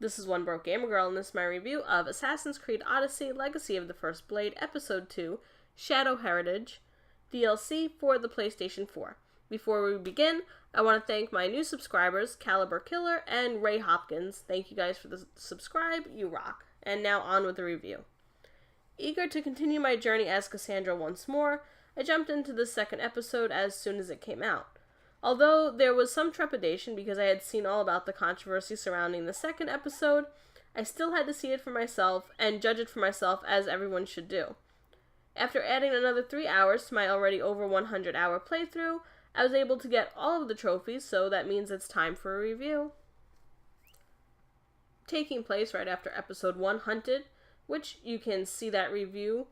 This is One Broke Gamer Girl, and this is my review of Assassin's Creed Odyssey Legacy of the First Blade, Episode 2, Shadow Heritage, DLC for the PlayStation 4. Before we begin, I want to thank my new subscribers, Caliber Killer and Ray Hopkins. Thank you guys for the subscribe, you rock. And now on with the review. Eager to continue my journey as Cassandra once more, I jumped into the second episode as soon as it came out. Although there was some trepidation because I had seen all about the controversy surrounding the second episode, I still had to see it for myself and judge it for myself as everyone should do. After adding another 3 hours to my already over 100-hour playthrough, I was able to get all of the trophies, so that means it's time for a review. Taking place right after episode 1, Hunted, which you can see that review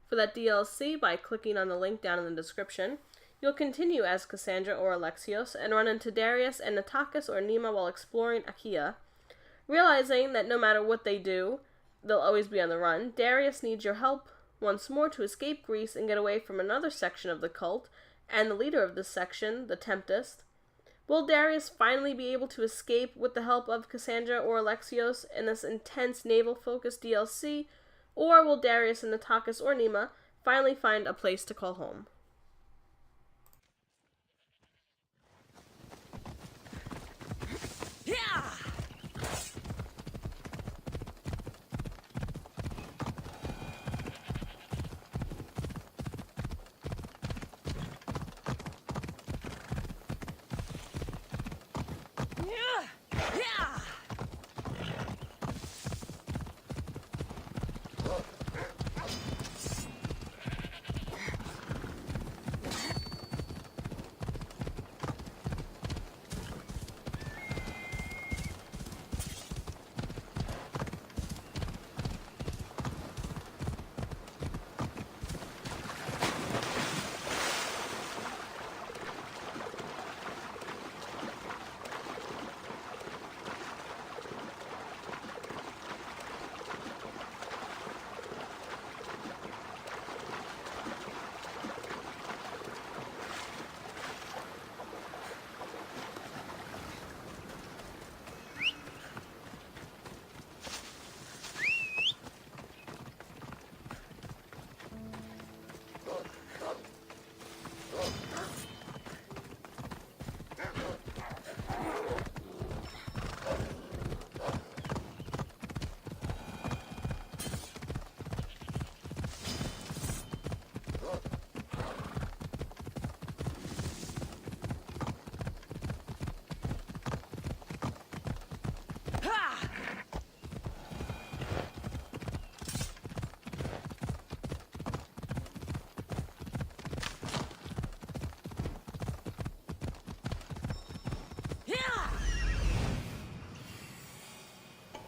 for that DLC by clicking on the link down in the description. You'll continue as Cassandra or Alexios and run into Darius and Natakis or Nima while exploring Achaia. Realizing that no matter what they do, they'll always be on the run, Darius needs your help once more to escape Greece and get away from another section of the cult and the leader of this section, the Tempest. Will Darius finally be able to escape with the help of Cassandra or Alexios in this intense naval-focused DLC, or will Darius and Natakis or Nima finally find a place to call home?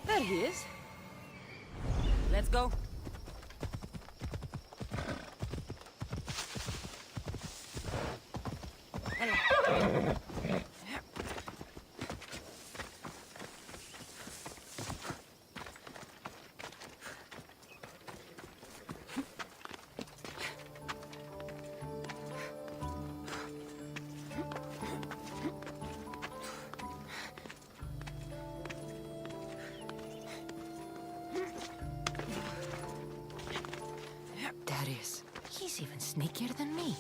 There he is. Let's go. Hello. Darius, he's even sneakier than me.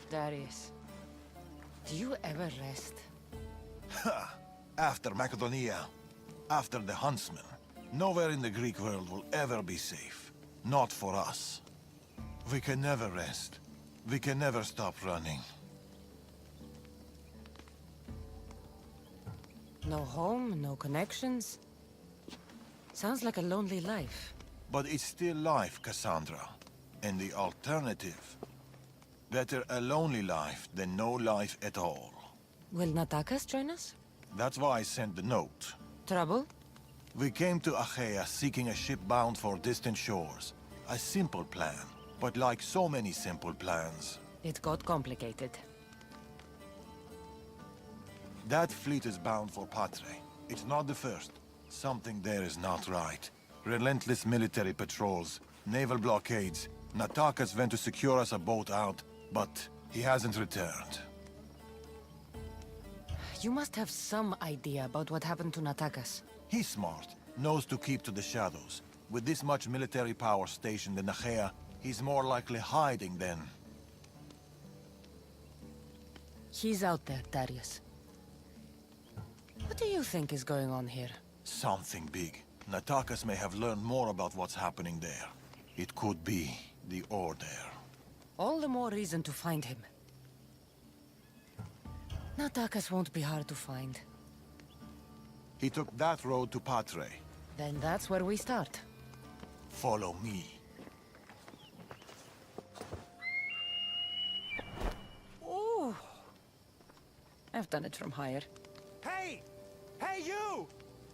Darius, do you ever rest? After Macedonia, after the Huntsman, nowhere in the Greek world will ever be safe. Not for us. We can never rest. We can never stop running. No home, no connections. Sounds like a lonely life. But it's still life, Cassandra. And the alternative? Better a lonely life than no life at all. Will Natakas join us? That's why I sent the note. Trouble? We came to Achaia seeking a ship bound for distant shores. A simple plan, but like so many simple plans, It got complicated. that fleet is bound for Patre. It's not the first. Something there is not right. Relentless military patrols, Naval blockades. Natakas went to secure us a boat out, but he hasn't returned. You must have some idea about what happened to Natakas. He's smart, knows to keep to the shadows. With this much military power stationed in Achaea, he's more likely hiding than... He's out there, Darius. What do you think is going on here? Something big. Natakas may have learned more about what's happening there. It could be the Order. All the more reason to find him. Natakas won't be hard to find. He took that road to Patre. Then that's where we start. Follow me. Ooh. I've done it from higher. Hey! Hey, you!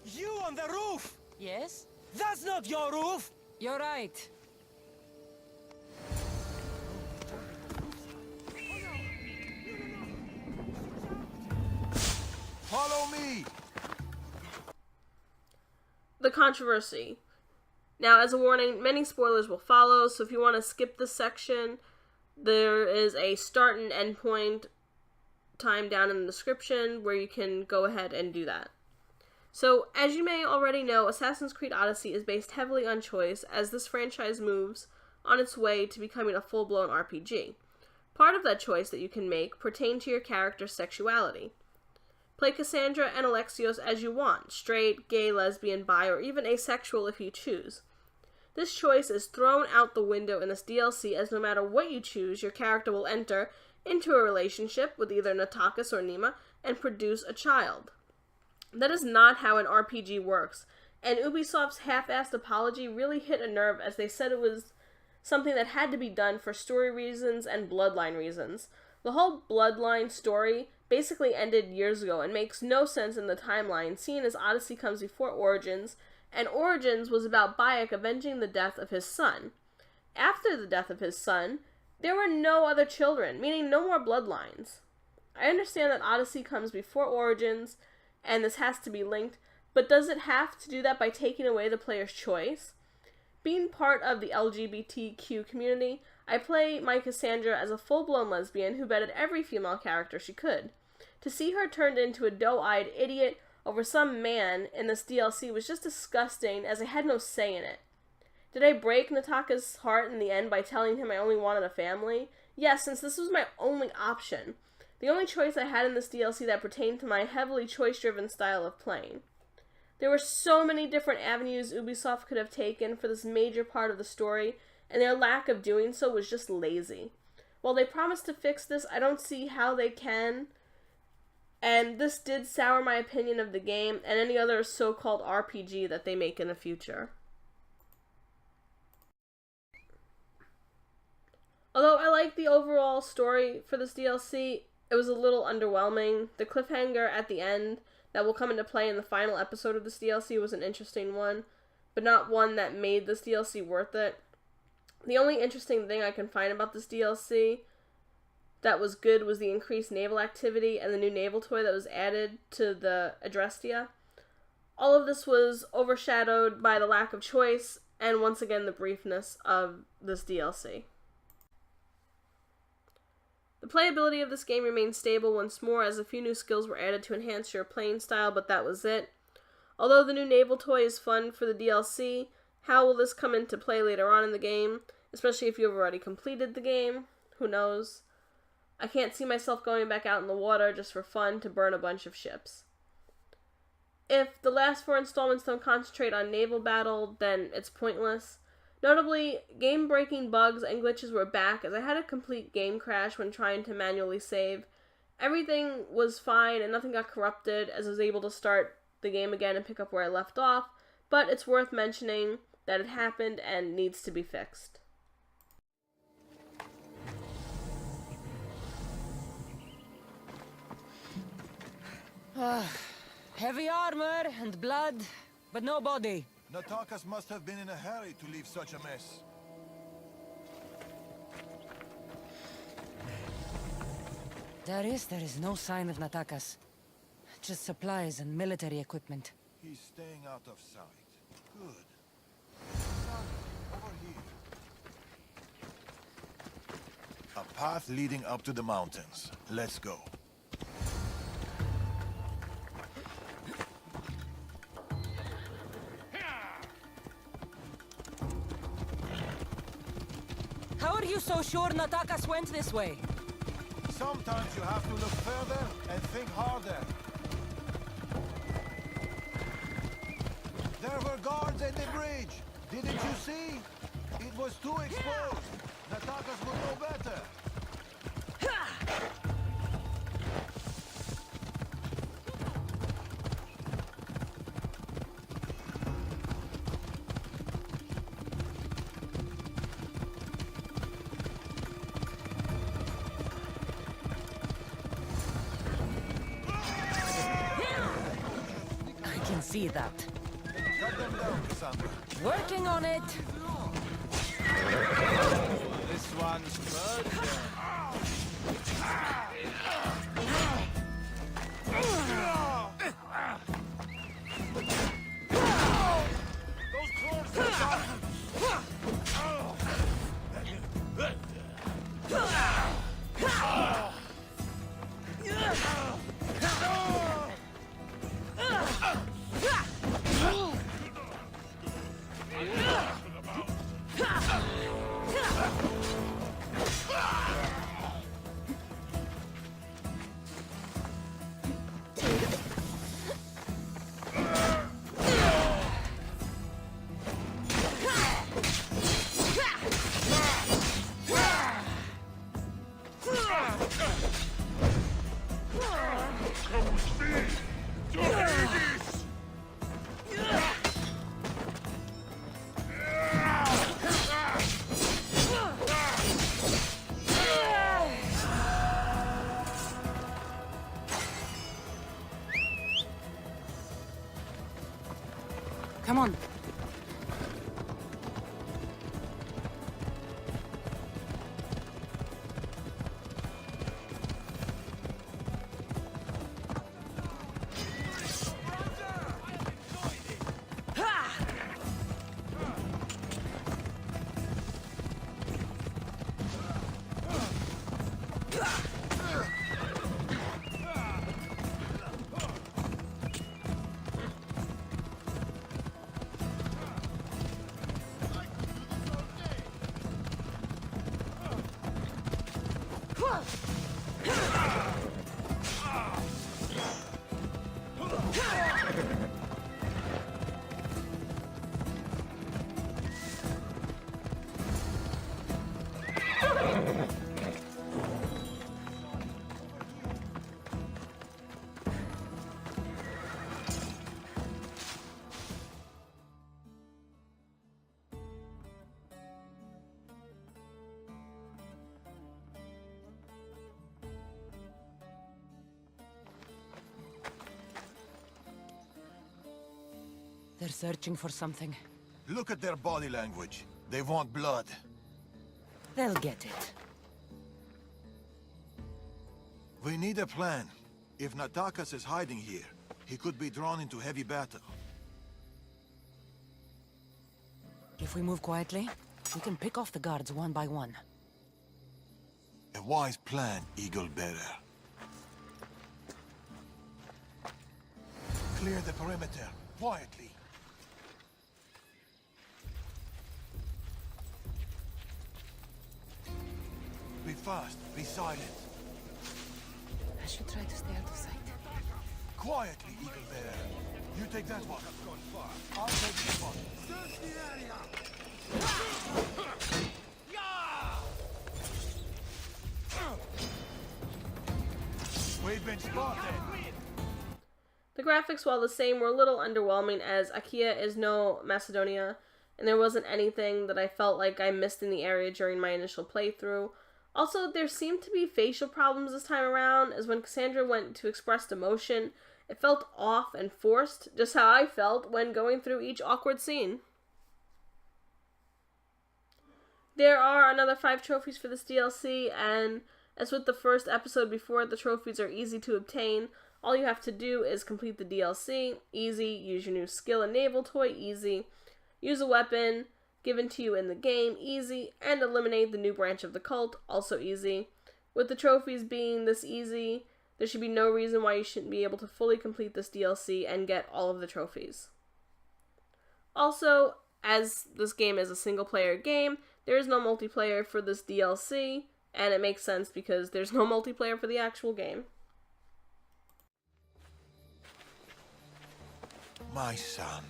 You on the roof! Yes? That's not your roof! You're right. Follow me! The controversy. Now, as a warning, many spoilers will follow, so if you want to skip this section, there is a start and end point time down in the description where you can go ahead and do that. So, as you may already know, Assassin's Creed Odyssey is based heavily on choice as this franchise moves on its way to becoming a full-blown RPG. Part of that choice that you can make pertain to your character's sexuality. Play Cassandra and Alexios as you want, straight, gay, lesbian, bi, or even asexual if you choose. This choice is thrown out the window in this DLC as no matter what you choose, your character will enter into a relationship with either Natakas or Nima and produce a child. That is not how an RPG works, and Ubisoft's half-assed apology really hit a nerve as they said it was something that had to be done for story reasons and bloodline reasons. The whole bloodline story basically ended years ago and makes no sense in the timeline, seeing as Odyssey comes before Origins, and Origins was about Bayek avenging the death of his son. After the death of his son, there were no other children, meaning no more bloodlines. I understand that Odyssey comes before Origins, and this has to be linked, but does it have to do that by taking away the player's choice? Being part of the LGBTQ community, I play my Cassandra as a full-blown lesbian who bedded every female character she could. To see her turned into a doe-eyed idiot over some man in this DLC was just disgusting, as I had no say in it. Did I break Nataka's heart in the end by telling him I only wanted a family? Yes, since this was my only option. The only choice I had in this DLC that pertained to my heavily choice-driven style of playing. There were so many different avenues Ubisoft could have taken for this major part of the story, and their lack of doing so was just lazy. While they promised to fix this, I don't see how they can, and this did sour my opinion of the game and any other so-called RPG that they make in the future. Although I like the overall story for this DLC, it was a little underwhelming. The cliffhanger at the end that will come into play in the final episode of this DLC was an interesting one, but not one that made this DLC worth it. The only interesting thing I can find about this DLC that was good was the increased naval activity and the new naval toy that was added to the Adrestia. All of this was overshadowed by the lack of choice and once again the briefness of this DLC. The playability of this game remained stable once more as a few new skills were added to enhance your playing style, but that was it. Although the new naval toy is fun for the DLC, how will this come into play later on in the game, especially if you've already completed the game? Who knows? I can't see myself going back out in the water just for fun to burn a bunch of ships. If the last 4 installments don't concentrate on naval battle, then it's pointless. Notably, game-breaking bugs and glitches were back as I had a complete game crash when trying to manually save. Everything was fine and nothing got corrupted as I was able to start the game again and pick up where I left off, but it's worth mentioning that it happened and needs to be fixed. Heavy armor and blood, but no body. Natakas must have been in a hurry to leave such a mess. There is no sign of Natakas. Just supplies and military equipment. He's staying out of sight. Good. Son, over here. A path leading up to the mountains. Let's go. How are you so sure Natakas went this way? Sometimes you have to look further and think harder. There were guards at the bridge. Didn't you see? It was too exposed. Natakas would know better. I can see that. Cut them down, Cassandra. Working on it. This one's murder. Those claws are gone. Come on. They're searching for something. Look at their body language. They want blood. They'll get it. We need a plan. If Natakas is hiding here, he could be drawn into heavy battle. If we move quietly, we can pick off the guards one by one. A wise plan, Eagle Bearer. Clear the perimeter, quietly. Be fast, be silent. I should try to stay out of sight. Quietly, Eagle Bearer. You take that one. I'll take this one. We've been spotted. The graphics, while the same, were a little underwhelming, as Achaia is no Macedonia, and there wasn't anything that I felt like I missed in the area during my initial playthrough. Also, there seemed to be facial problems this time around, as when Cassandra went to express emotion, it felt off and forced, just how I felt when going through each awkward scene. There are another 5 trophies for this DLC, and as with the first episode before, the trophies are easy to obtain. All you have to do is complete the DLC, easy, use your new skill and naval toy, easy, use a weapon, given to you in the game, easy, and eliminate the new branch of the cult, also easy. With the trophies being this easy, there should be no reason why you shouldn't be able to fully complete this DLC and get all of the trophies. Also, as this game is a single-player game, there is no multiplayer for this DLC, and it makes sense because there's no multiplayer for the actual game. My son.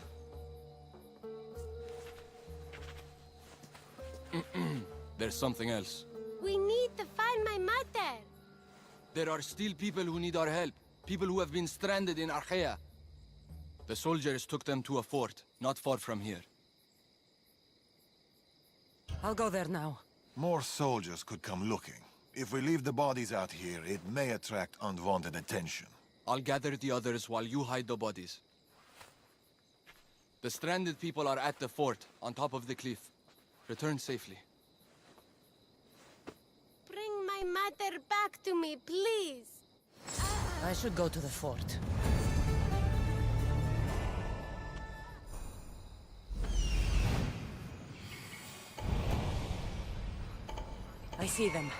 There's something else. We need to find my mother. There are still people who need our help. People who have been stranded in Archaea. The soldiers took them to a fort, not far from here. I'll go there now. More soldiers could come looking. If we leave the bodies out here, it may attract unwanted attention. I'll gather the others while you hide the bodies. The stranded people are at the fort, on top of the cliff. Return safely. Bring my mother back to me, please. I should go to the fort. I see them.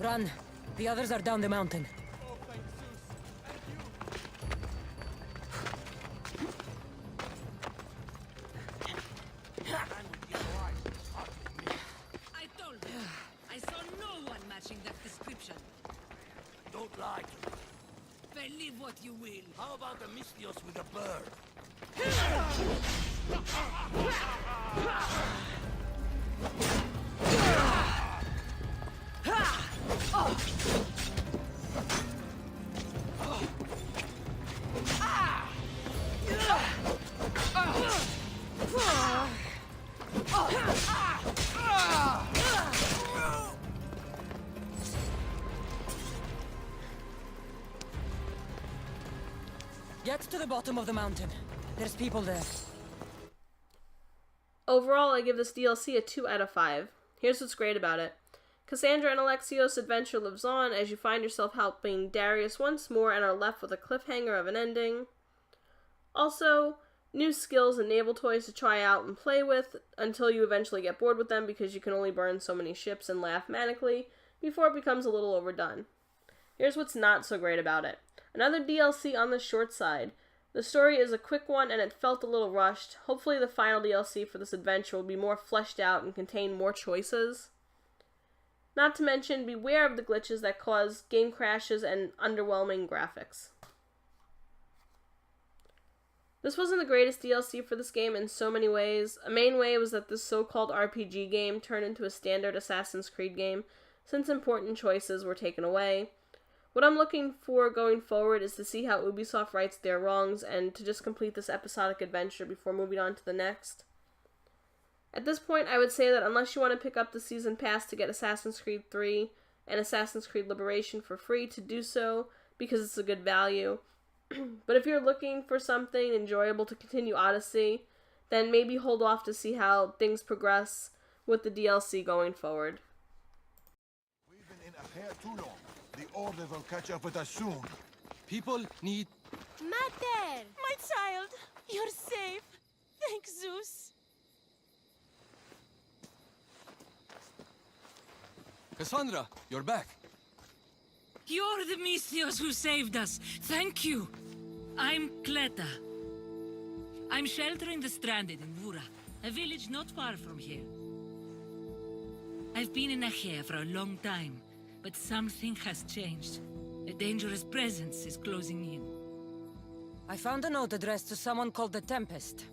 Run. The others are down the mountain. I told you. I saw no one matching that description. Don't lie to me. Believe what you will. How about the Mystios with a bird? Get to the bottom of the mountain. There's people there. Overall, I give this DLC a 2 out of 5. Here's what's great about it. Cassandra and Alexios' adventure lives on as you find yourself helping Darius once more and are left with a cliffhanger of an ending. Also, new skills and naval toys to try out and play with until you eventually get bored with them because you can only burn so many ships and laugh manically before it becomes a little overdone. Here's what's not so great about it. Another DLC on the short side. The story is a quick one and it felt a little rushed. Hopefully the final DLC for this adventure will be more fleshed out and contain more choices. Not to mention, beware of the glitches that cause game crashes and underwhelming graphics. This wasn't the greatest DLC for this game in so many ways. A main way was that this so-called RPG game turned into a standard Assassin's Creed game, since important choices were taken away. What I'm looking for going forward is to see how Ubisoft rights their wrongs and to just complete this episodic adventure before moving on to the next. At this point, I would say that unless you want to pick up the Season Pass to get Assassin's Creed 3 and Assassin's Creed Liberation for free, to do so because it's a good value. But if you're looking for something enjoyable to continue Odyssey, then maybe hold off to see how things progress with the DLC going forward. We've been in a hair too long. The Order will catch up with us soon. People need... Mater! My child, you're safe. Thank Zeus. Cassandra, you're back. You're the Mystios who saved us. Thank you. I'm Cleta. I'm sheltering the stranded in Vura, a village not far from here. I've been in Achaea for a long time, but something has changed. A dangerous presence is closing in. I found a note addressed to someone called the Tempest.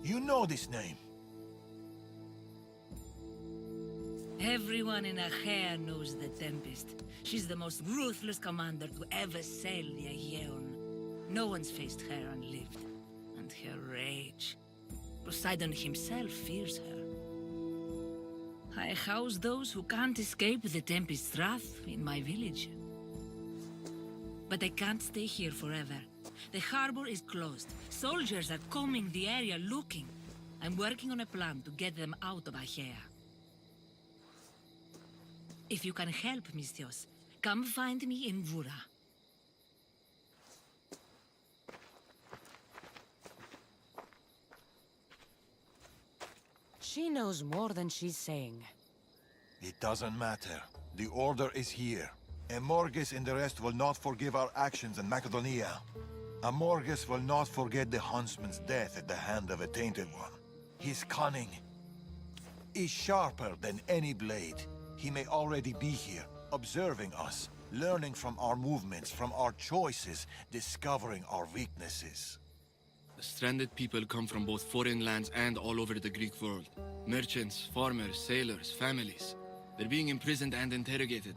You know this name. Everyone in Achaea knows the Tempest. She's the most ruthless commander to ever sail the Aegean. No one's faced her and lived. And her rage. Poseidon himself fears her. I house those who can't escape the Tempest's wrath in my village. But I can't stay here forever. The harbor is closed. Soldiers are combing the area looking. I'm working on a plan to get them out of Achaea. If you can help, Mystios, come find me in Vura. She knows more than she's saying. It doesn't matter. The Order is here. Amorges and the rest will not forgive our actions in Macedonia. Amorges will not forget the huntsman's death at the hand of a tainted one. His cunning is sharper than any blade. He may already be here, observing us, learning from our movements, from our choices, discovering our weaknesses. The stranded people come from both foreign lands and all over the Greek world. Merchants, farmers, sailors, families. They're being imprisoned and interrogated.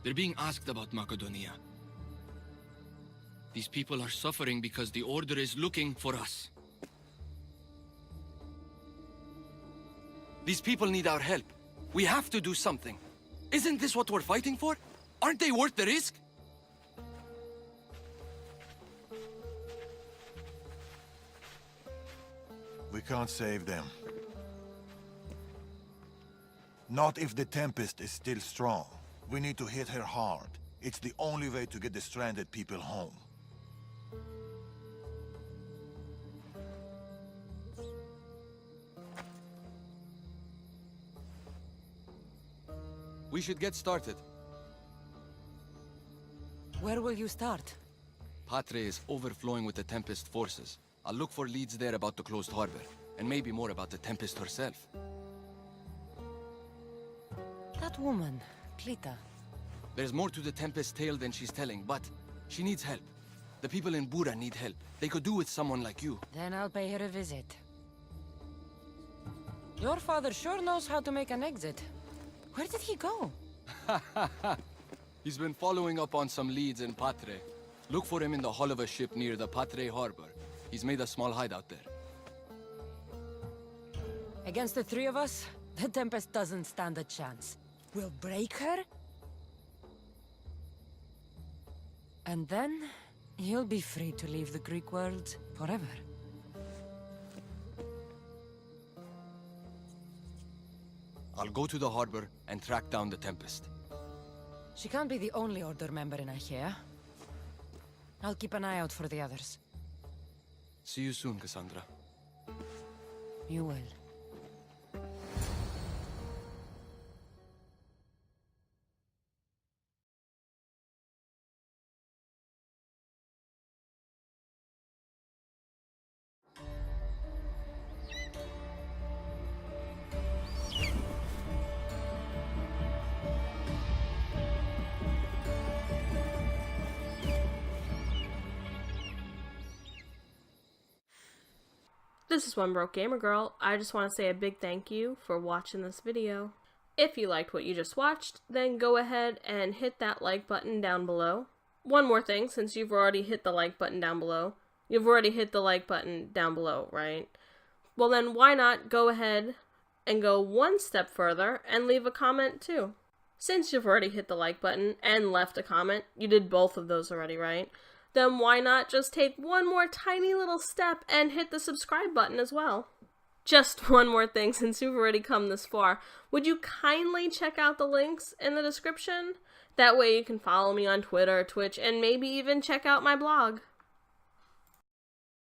They're being asked about Macedonia. These people are suffering because the Order is looking for us. These people need our help. We have to do something. Isn't this what we're fighting for? Aren't they worth the risk? We can't save them. Not if the Tempest is still strong. We need to hit her hard. It's the only way to get the stranded people home. We should get started. Where will you start? Patre is overflowing with the Tempest forces. I'll look for leads there about the closed harbor, and maybe more about the Tempest herself. That woman, Clita. There's more to the Tempest tale than she's telling, but she needs help. The people in Bura need help. They could do with someone like you. Then I'll pay her a visit. Your father sure knows how to make an exit. Where did he go? He's been following up on some leads in Patre. Look for him in the hull of a ship near the Patre harbor. He's made a small hideout there. Against the three of us, the Tempest doesn't stand a chance. We'll break her, and then you'll be free to leave the Greek world forever. I'll go to the harbor and track down the Tempest. She can't be the only Order member in Achaea. I'll keep an eye out for the others. See you soon, Cassandra. You will. This is One Broke Gamer Girl. I just want to say a big thank you for watching this video. If you liked what you just watched, then go ahead and hit that like button down below. One more thing, since you've already hit the like button down below. You've already hit the like button down below, right? Well then, why not go ahead and go one step further and leave a comment too? Since you've already hit the like button and left a comment, you did both of those already, right? Then why not just take one more tiny little step and hit the subscribe button as well? Just one more thing, since you've already come this far, would you kindly check out the links in the description? That way you can follow me on Twitter, Twitch, and maybe even check out my blog.